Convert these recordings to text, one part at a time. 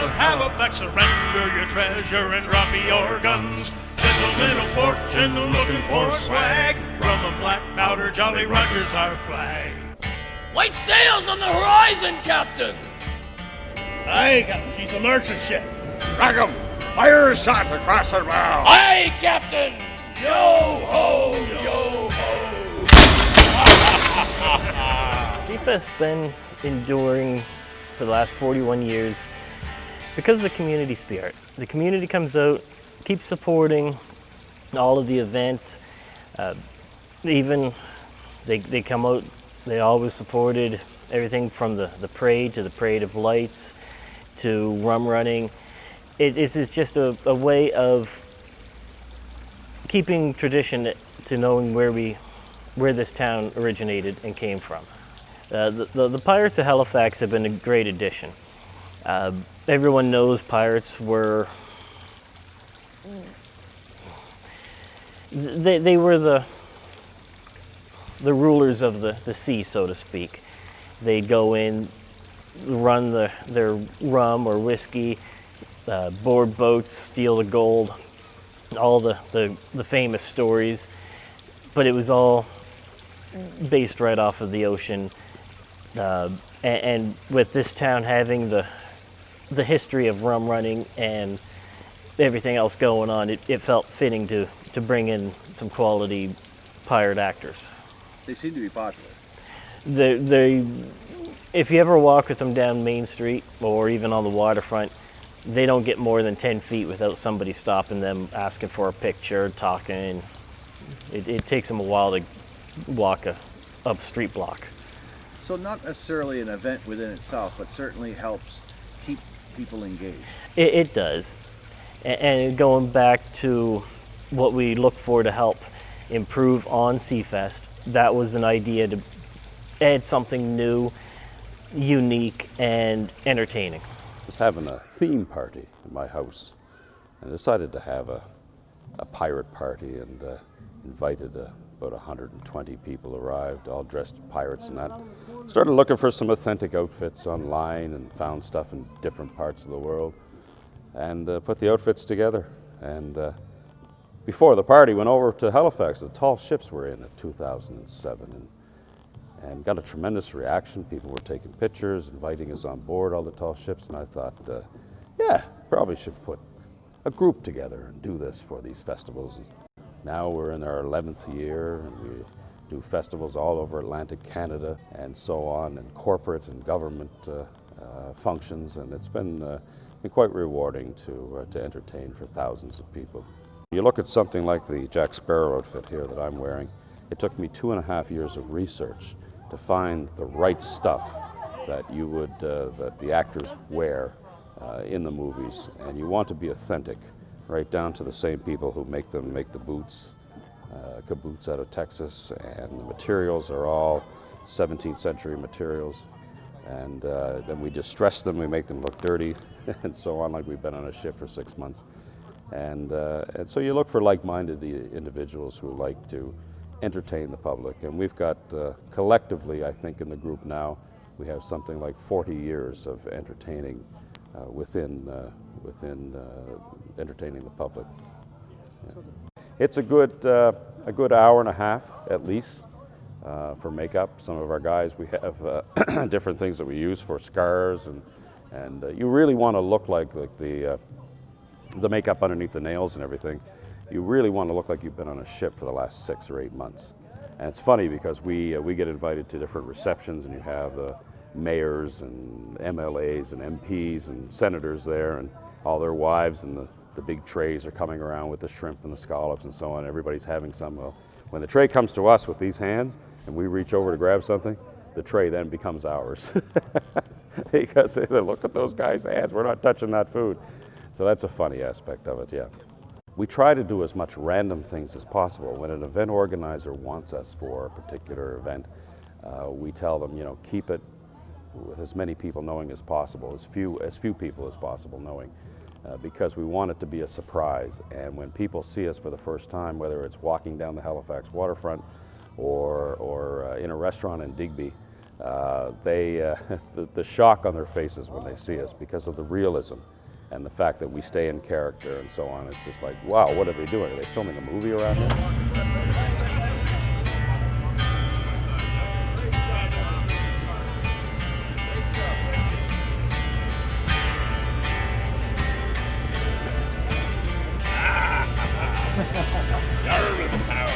of Halifax, surrender your treasure and drop me your guns. Gentlemen of fortune looking for swag, from a black powder, Jolly Roger's our flag. White sails on the horizon, Captain! Aye, Captain, she's a merchant ship. Rag'em, fire a shot across her bow. Aye, Captain! Yo ho, yo ho! Seafest's been enduring for the last 41 years because of the community spirit. The community comes out, keeps supporting all of the events. Even they come out, they always supported everything from the parade to the Parade of Lights to rum running. It is just a way of keeping tradition to knowing where this town originated and came from. The Pirates of Halifax have been a great addition. Everyone knows pirates were they were the rulers of the sea, so to speak. They'd go in, run their rum or whiskey, board boats, steal the gold, all the famous stories, but it was all based right off of the ocean. And with this town having the history of rum running and everything else going on, it felt fitting to bring in some quality pirate actors. They seem to be popular. If you ever walk with them down Main Street or even on the waterfront, they don't get more than 10 feet without somebody stopping them, asking for a picture, talking. It takes them a while to walk a street block. So not necessarily an event within itself, but certainly helps keep people engaged. It does. And going back to what we look for to help improve on Seafest, that was an idea to add something new, unique, and entertaining. I was having a theme party in my house and decided to have a pirate party and invited about 120 people arrived, all dressed as pirates and that. Started looking for some authentic outfits online and found stuff in different parts of the world and put the outfits together. And before the party, went over to Halifax. The tall ships were in 2007 and got a tremendous reaction. People were taking pictures, inviting us on board all the tall ships, and I thought, yeah, probably should put a group together and do this for these festivals. Now we're in our 11th year, and we do festivals all over Atlantic Canada and so on, and corporate and government functions, and it's been quite rewarding to entertain for thousands of people. You look at something like the Jack Sparrow outfit here that I'm wearing. It took me 2.5 years of research to find the right stuff that that the actors wear in the movies, and you want to be authentic, right down to the same people who make the boots, kaboots out of Texas, and the materials are all 17th century materials, and then we distress them, we make them look dirty, and so on, like we've been on a ship for 6 months. And so you look for like-minded individuals who like to entertain the public, and we've got collectively, I think in the group now, we have something like 40 years of entertaining within entertaining the public. Yeah. It's a good hour and a half at least for makeup. Some of our guys, we have different things that we use for scars, and you really want to look like the makeup underneath the nails and everything. You really want to look like you've been on a ship for the last 6 or 8 months. And it's funny because we get invited to different receptions, and you have the mayors and MLAs and MPs and senators there, and all their wives, and the big trays are coming around with the shrimp and the scallops and so on. Everybody's having some. Well, when the tray comes to us with these hands and we reach over to grab something, the tray then becomes ours. Because they say, look at those guys' hands, we're not touching that food. So that's a funny aspect of it, yeah. We try to do as much random things as possible. When an event organizer wants us for a particular event, we tell them, keep it with as many people knowing as possible, as few people as possible knowing, because we want it to be a surprise. And when people see us for the first time, whether it's walking down the Halifax waterfront or in a restaurant in Digby, the shock on their faces when they see us because of the realism And the fact that we stay in character and so on, it's just like, wow, what are they doing? Are they filming a movie around here? Darwin Town.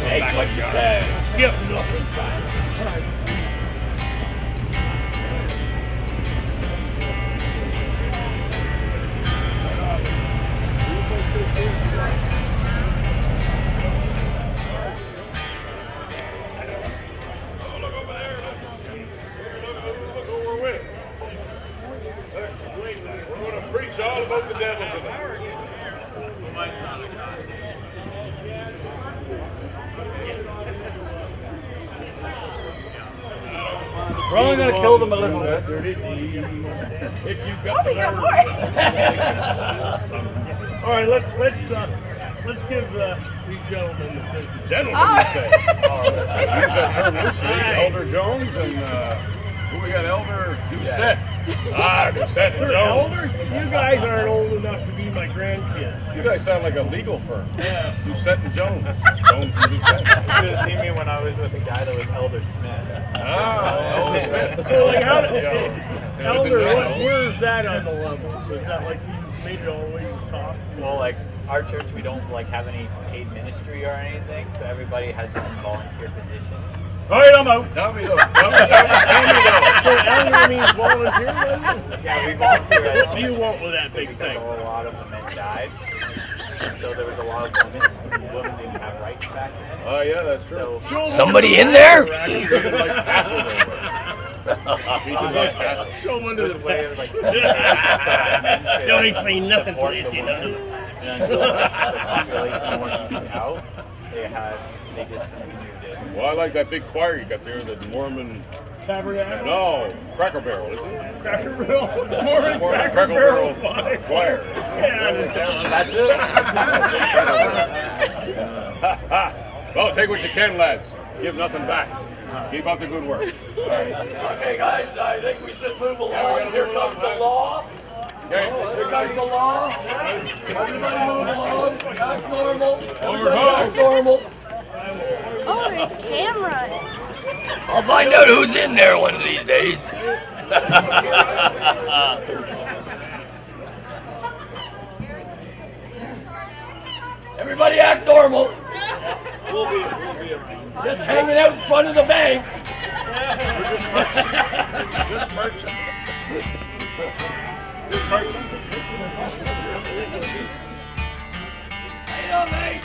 Take what you can. Give nothing back. We're going to preach all about the devil tonight. We're only going to kill them a little bit. If you've got the nerve. All right, let's give these gentlemen the business. Gentlemen, you say. Use that term loosely. Elder Jones and who we got? Elder Doucette. Doucette and They're Jones. elders. You guys aren't old enough to be my grandkids. You guys sound like a legal firm. Yeah. Doucette and Jones. Jones and Doucette. You should have seen me when I was with a guy that was Elder Smith. Elder Smith. So like, elder, where's that on the level? So is that like you made it all the way to the top? Well, like our church, we don't like have any paid ministry or anything, so everybody has different volunteer positions. All right, I'm out. Tell me though. Tell me though. So elder means volunteer then? Yeah, we volunteer. What do you want with that big because thing? a lot of the men died, and so there was a lot of women. Women didn't have rights back then. Oh yeah, that's true. So Somebody in there? Show them under there's the a way of patch. like Y'all ain't saying nothing till they see nothing. And until the population wasn't coming out, they discontinued it. Well, I like that big choir you got there, the Mormon. Tabernacle? No, Cracker Barrel, isn't it? Cracker Barrel? Mormon Cracker Barrel choir. Yeah, That's it. Well, take what you can, lads. Give nothing back. Keep up the good work. Okay, guys, I think we should move along. Here comes the law. Okay. Here comes the law. Everybody move along. Act normal. Act normal. Oh, there's a camera. I'll find out who's in there one of these days. Everybody act normal. We'll be around. Just hanging out in front of the bank. Just merchants. Hey, no, mate.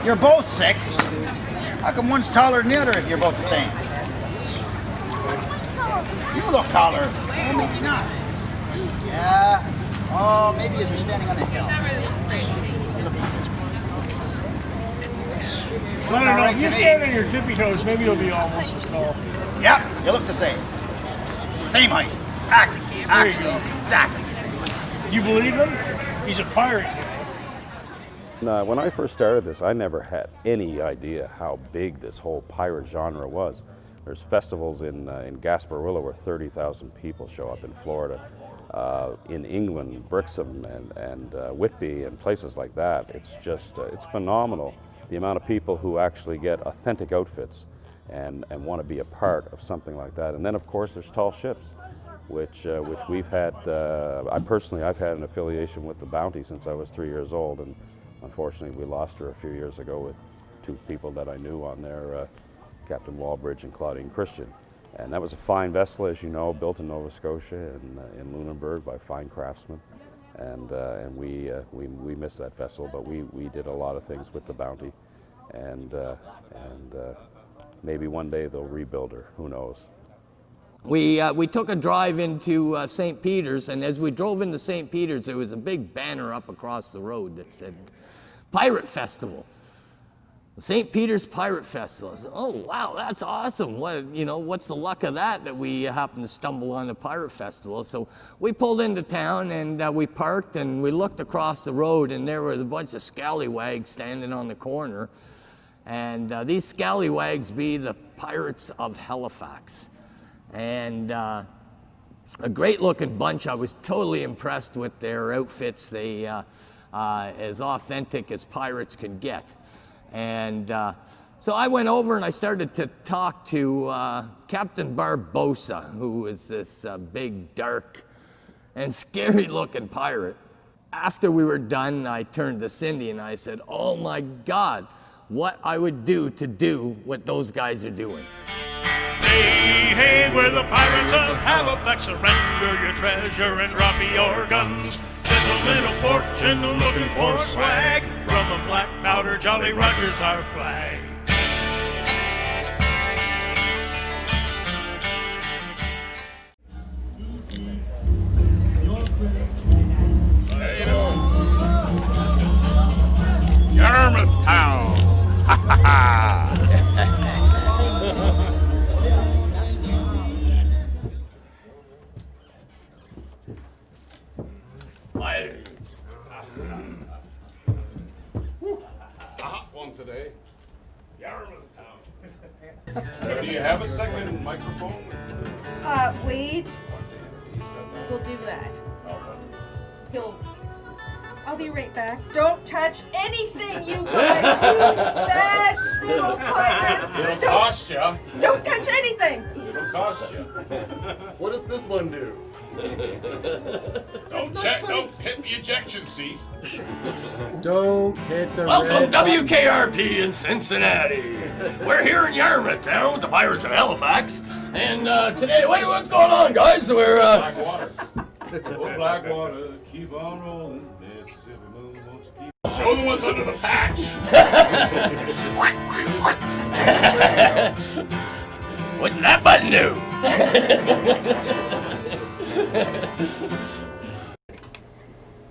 You're both 6. How come one's taller than the other if you're both the same? You look taller. Oh, maybe not. Yeah. Oh, maybe as you're standing on the hill. Look at this one. I don't know. If you stand on your tippy toes, maybe you'll be almost as tall. Yep, you look the same. Same height. Actually, exactly the same. You believe him? He's a pirate. When I first started this, I never had any idea how big this whole pirate genre was. There's festivals in Gasparilla where 30,000 people show up in Florida. In England, Brixham and Whitby and places like that. It's just, it's phenomenal the amount of people who actually get authentic outfits and want to be a part of something like that. And then of course there's tall ships, which we've had, I've had an affiliation with the Bounty since I was 3 years old, and unfortunately we lost her a few years ago with 2 people that I knew on there, Captain Walbridge and Claudine Christian. And that was a fine vessel, as you know, built in Nova Scotia in Lunenburg by fine craftsmen. And we missed that vessel, but we did a lot of things with the Bounty. And maybe one day they'll rebuild her, who knows. We took a drive into St. Peter's, and as we drove into St. Peter's, there was a big banner up across the road that said, Pirate Festival. St. Peter's Pirate Festival. I said, oh wow, that's awesome. What's the luck of that we happened to stumble on the Pirate Festival? So we pulled into town and we parked and we looked across the road, and there was a bunch of scallywags standing on the corner. And these scallywags be the Pirates of Halifax. And a great looking bunch. I was totally impressed with their outfits. They as authentic as pirates could get. And so I went over and I started to talk to Captain Barbosa, who is this big, dark, and scary-looking pirate. After we were done, I turned to Cindy and I said, oh my God, what I would do to do what those guys are doing. Hey, hey, we're the pirates of Halifax. Surrender your treasure and drop your guns. Gentlemen of fortune looking for swag. From a black powder, Jolly Roger's our flag. Yarmouth Town. Ha ha ha. A hot one today. Yarmouth Town. Do you have a second microphone? Wade, we'll do that. I'll be right back. Don't touch anything, you guys! You bad little pirates! It'll cost you. Don't touch anything! It'll cost you. What does this one do? Don't hit the ejection seat. Don't hit the Welcome red button. WKRP in Cincinnati. We're here in Yarmouth Town with the Pirates of Halifax. And today, what's going on, guys? We're Blackwater. Oh, Blackwater, keep on rolling. Mississippi moon, won't you keep... Show them what's under the patch. what did that button do?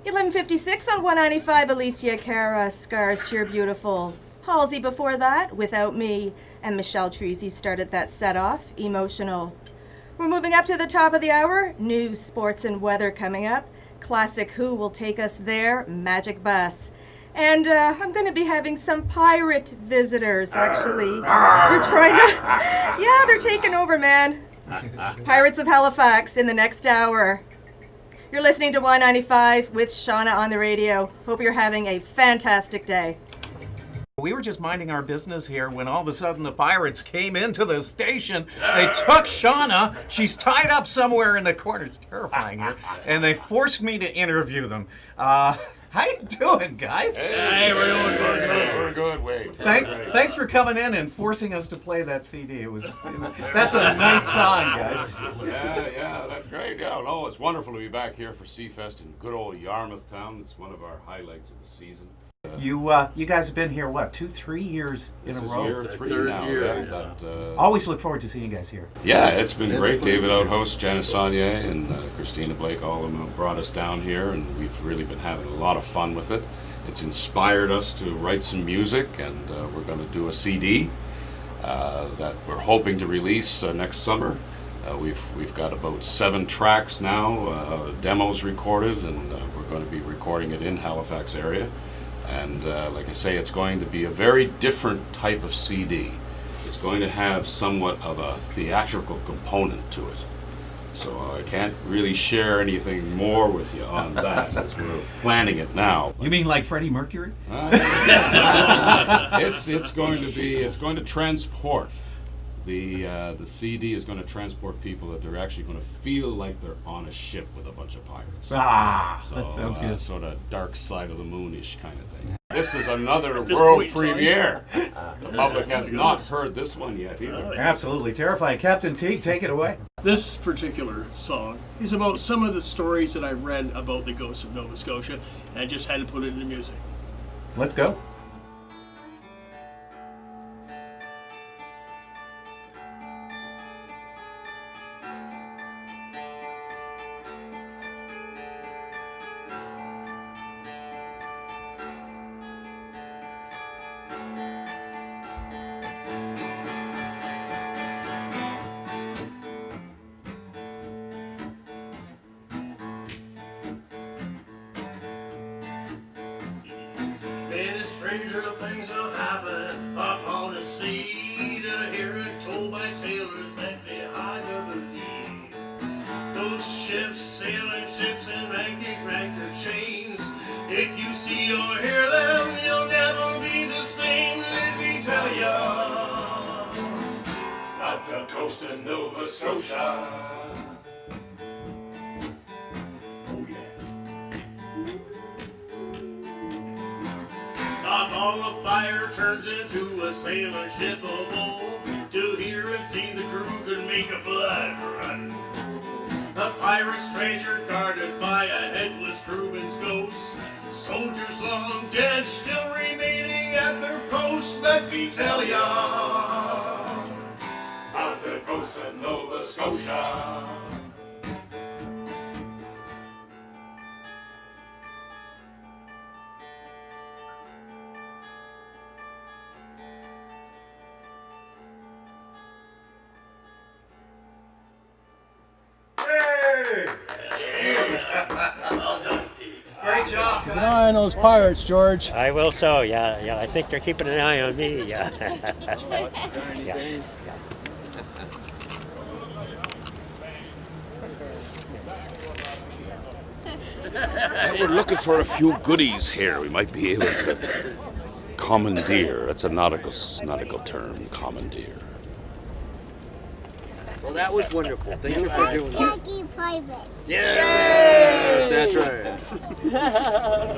11:56 on 195, Alicia Cara, Scars Cheer Beautiful. Halsey before that, Without Me, and Michelle Treasy started that set off, Emotional. We're moving up to the top of the hour, news, sports, and weather coming up. Classic Who will take us there, Magic Bus. And I'm going to be having some pirate visitors, actually. They're trying to... they're taking over, man. Pirates of Halifax in the next hour. You're listening to 195 with Shauna on the radio. Hope you're having a fantastic day. We were just minding our business here when all of a sudden the pirates came into the station. They took Shauna. She's tied up somewhere in the corner. It's terrifying here. And they forced me to interview them. How you doing, guys? Hey, we're doing good. We're good, Wade. Thanks for coming in and forcing us to play that CD. That's a nice song, guys. Yeah, that's great. Yeah, no, it's wonderful to be back here for Seafest in good old Yarmouth Town. It's one of our highlights of the season. You guys have been here, what, 2-3 years in a row? Year 3 third now. year, That, Always look forward to seeing you guys here. yeah, it's been great. David Outhouse, Janice Saunier, and Christina Blake, all of them have brought us down here, and we've really been having a lot of fun with it. It's inspired us to write some music, and we're going to do a CD that we're hoping to release next summer. We've got about 7 tracks now, demos recorded, and we're going to be recording it in Halifax area. And like I say, it's going to be a very different type of CD. It's going to have somewhat of a theatrical component to it. So I can't really share anything more with you on that as we're planning it now. You mean like Freddie Mercury? It's going to transport. The CD is going to transport people that they're actually going to feel like they're on a ship with a bunch of pirates. That sounds good. Sort of Dark Side of the Moon-ish kind of thing. This is another world premiere. The public has not heard this one yet either. Absolutely terrifying. Captain Teague, take it away. This particular song is about some of the stories that I've read about the ghosts of Nova Scotia, and I just had to put it into music. Let's go. Many stranger things have happened upon the sea, to hear it told by sailors that they hard to believe. Those ships, sailing ships, and ranky their chains. If you see or hear them, you'll never be the same. Let me tell ya, not the coast of Nova Scotia. Not all the fire turns into a sailing ship of old. To hear and see the crew could make a blood run. A pirate's treasure guarded by a headless crewman's ghost. Soldiers long dead still remaining at their posts. Let me tell ya, about the ghosts of Nova Scotia. Great job. Keep an eye on those pirates, George. I will so, yeah. I think they're keeping an eye on me, yeah. Yeah. We're looking for a few goodies here. We might be able to commandeer. That's a nautical term, commandeer. Well, that was wonderful. Thank you for doing that. Khaki pirate. Yes, that's right.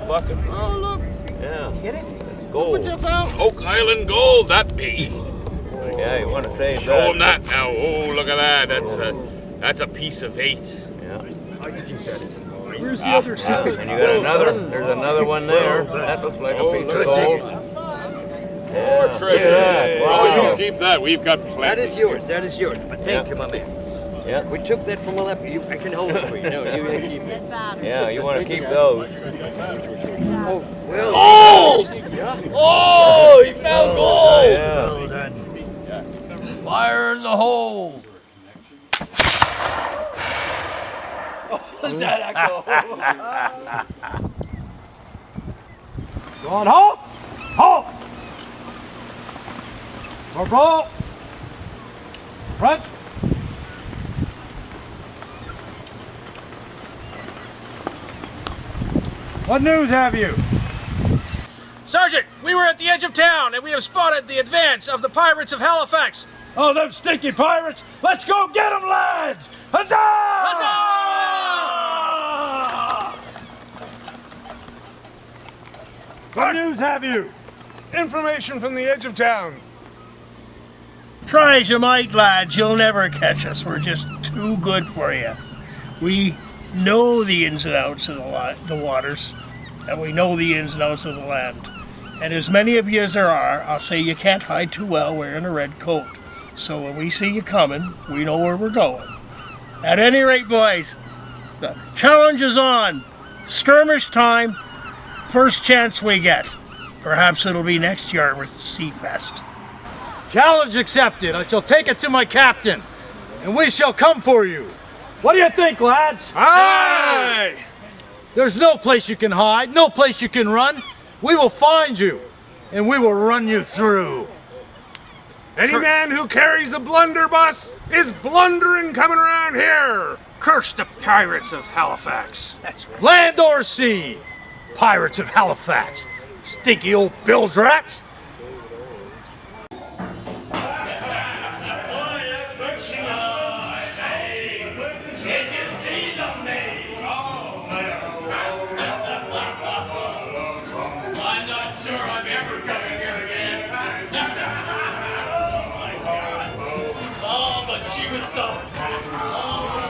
Bucket. Oh, look. Yeah. Hit it. Gold. Oak Island gold, that be. Yeah, you want to save Show them that now. Oh, look at that. That's a piece of 8. Yeah. I think that is. Where's the other side? And you got there's another one there. That looks like a piece of gold. More treasure. Wow. Oh, you keep that. We've got plenty. That is yours. But thank you, my man. Yeah. We took that from Aleppo. I can hold it for you. No, you keep it. Yeah, you want to keep those. Oh, well. Gold! Yeah. Oh, he found gold! Yeah. Well done. Fire in the hole! That echo. Go on, halt! Halt! Corporal! Front! What news have you? Sergeant, we were at the edge of town and we have spotted the advance of the pirates of Halifax. Oh, them stinky pirates! Let's go get them, lads! Huzzah! Huzzah! What news have you? Information from the edge of town. Try as you might, lads, you'll never catch us. We're just too good for you. We know the ins and outs of the waters, and we know the ins and outs of the land. And as many of you as there are, I'll say you can't hide too well wearing a red coat. So when we see you coming, we know where we're going. At any rate, boys, the challenge is on. Skirmish time. First chance we get. Perhaps it'll be next Yarmouth Sea Fest. Challenge accepted. I shall take it to my captain, and we shall come for you. What do you think, lads? Aye! There's no place you can hide, no place you can run. We will find you, and we will run you through. Any man who carries a blunderbuss is blundering coming around here. Curse the pirates of Halifax. That's right. Land or sea, pirates of Halifax. Stinky old bilge rats. Oh, but she was so...